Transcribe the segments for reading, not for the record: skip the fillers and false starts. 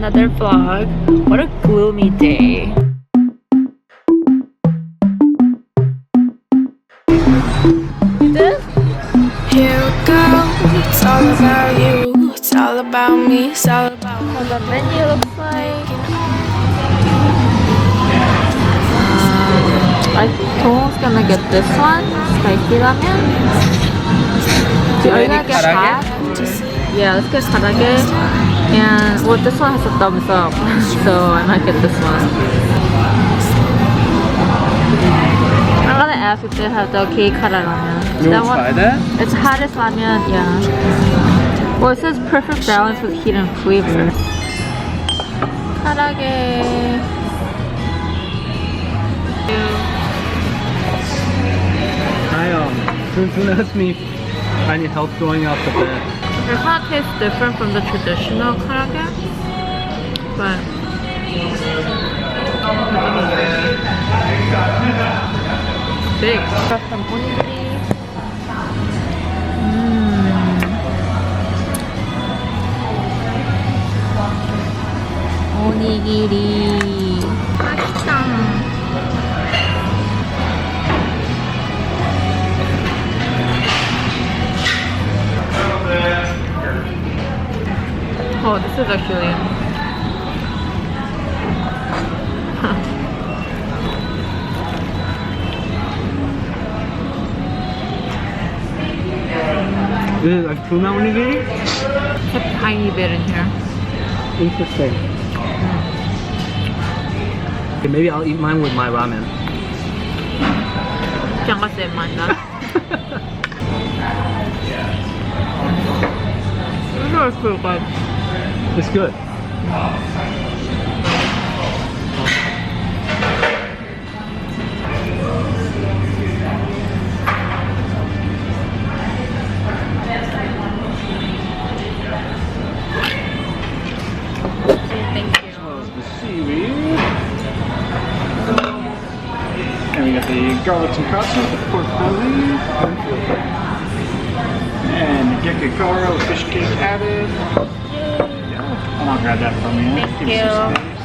another vlog. What a gloomy day. You did? Here we go, it's all about you, it's all about me, it's all about What the menu looks like. I To's gonna get this one, spicy ramen. Are you gonna get hot? Yeah, let's get karage. And well, this one has a thumbs up, so I might get this one. I'm gonna ask if they have the Keikara ramen. You want to try that? It's hottest ramen, yeah. Well, it says perfect balance with heat and flavor. Karage. Don't ask me if I need help throwing out the bed. It kind of tastes different from the traditional karage, but it's big. Got some onigiri. Onigiri. 맛있다. Oh, this is actually This is like tuna onigiri? kept a tiny bit in here. Interesting. Okay, maybe I'll eat mine with my ramen. Jangan say mine that. This is pretty good. It's good. Thank you. The seaweed. And we got the garlic tonkatsu, the pork belly, and the gekigaro fish cake added. And I'll grab that from you. Thank Give me some space.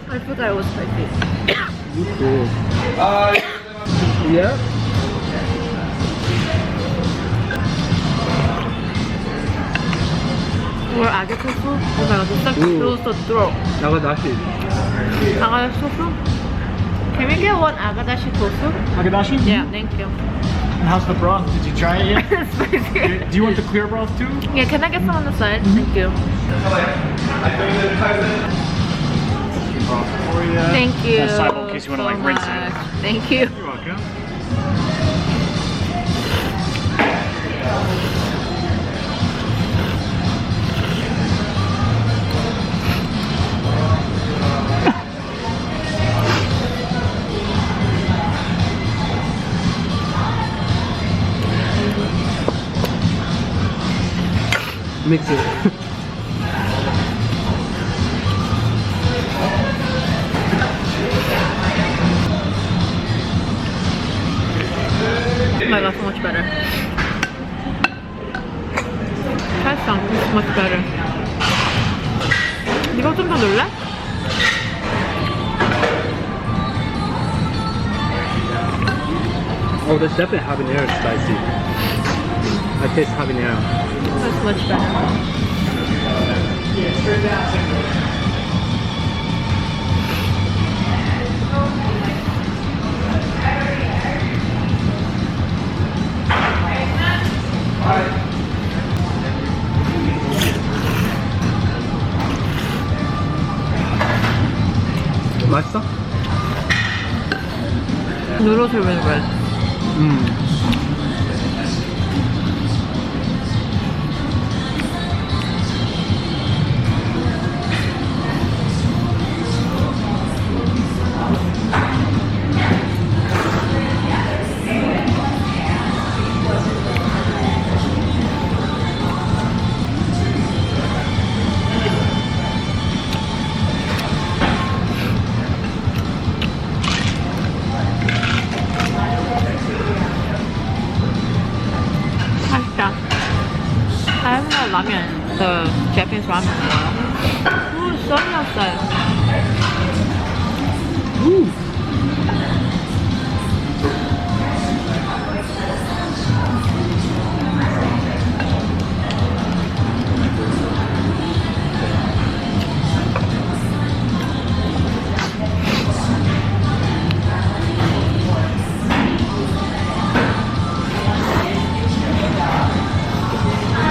I forgot it was spicy. Cool. Yeah? Or agadashi? Oh my god, it's like close to throat. Nagadashi. Agadashi tofu? Can we get one agadashi tofu? Agadashi? Yeah, thank you. And how's the broth? Did you try it yet? It's spicy. Do you want the clear broth too? Yeah, can I get some on the side? Thank you. Broth for you. Thank you. And side bowl in case you want to like rinse much. it. Thank you. You're welcome. Mix it. Oh my god, so much better. 살상, it's much better. 이거 좀 더 넣을래? Oh, there's definitely habanero spicy. I taste habanero. That's much better. 맛있어? Noodles are really good. ramen, the Japanese ramen. Ooh, so outside. Ooh.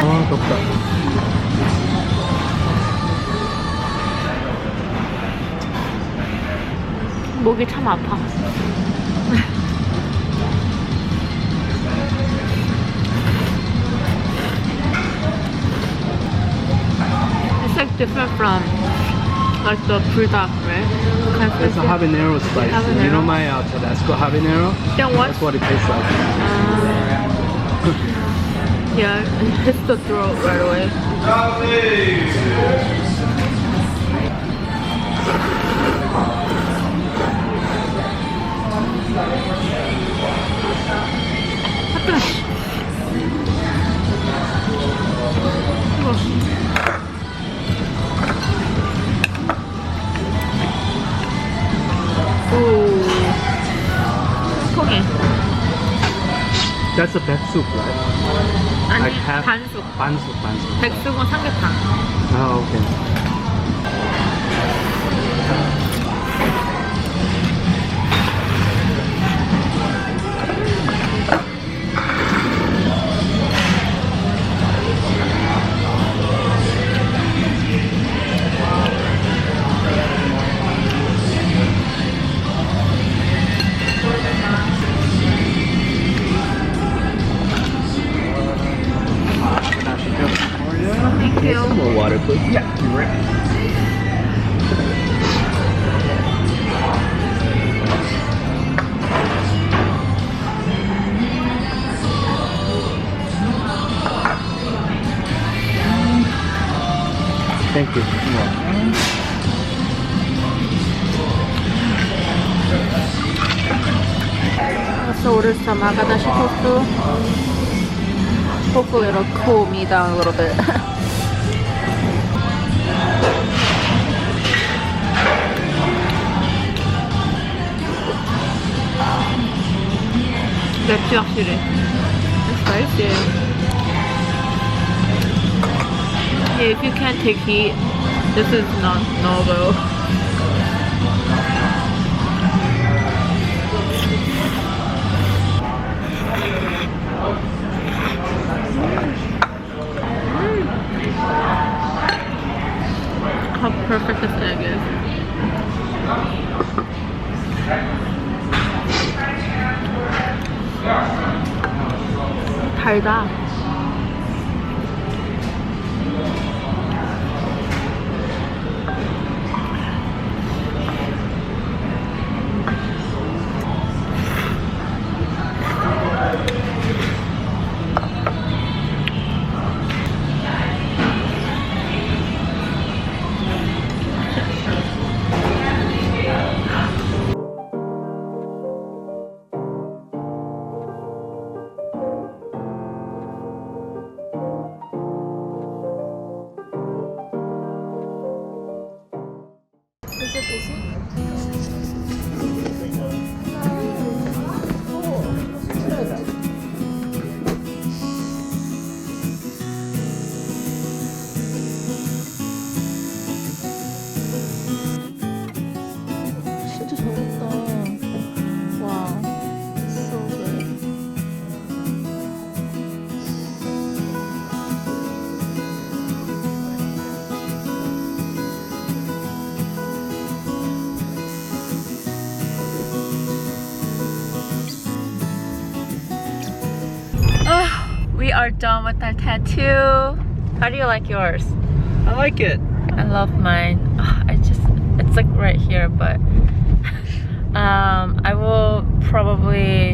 아, 덥다. 목이 참 아파. It's like different from like the bulldog, right? It's a habanero spice. Habanero. You know my Tabasco habanero? Then what? That's what it tastes like. Yeah, it hits the throat right away. Ooh. Okay. That's a pet soup, right? 아니, Like half 반숙. 반숙. 백숙은 삼계탕. Oh, okay. Thank you. Some more water, please. Yeah, you're right. Thank you. Solo sama kada shikoku. Poco little cool me down a little bit. 맵지 확실히. It's spicy. Yeah, if you can't take heat, this is not no-go. How perfect this egg is. 달다. 진짜 잘했다. 와, so good. We are done with our tattoo. How do you like yours? I like it. I love mine. It's like right here, but I will probably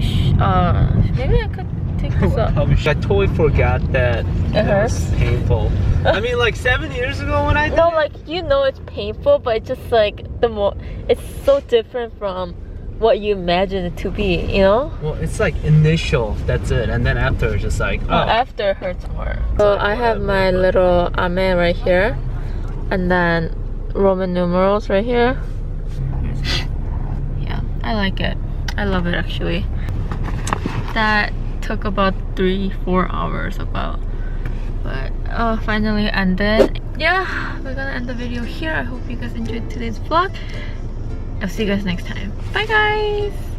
maybe I could take this up. I totally forgot that It hurts? was painful. I mean, like 7 years ago when I did No, it. like it's painful, but it's just like it's so different from what you imagine it to be, you know? Well, it's like initial, that's it. And then after, it's just like, oh. After hurts more. So I have my little ame right here. And then Roman numerals right here. Yeah, I like it. I love it actually. That took about 3-4 hours about. But finally ended. Yeah, we're gonna end the video here. I hope you guys enjoyed today's vlog. I'll see you guys next time. Bye guys!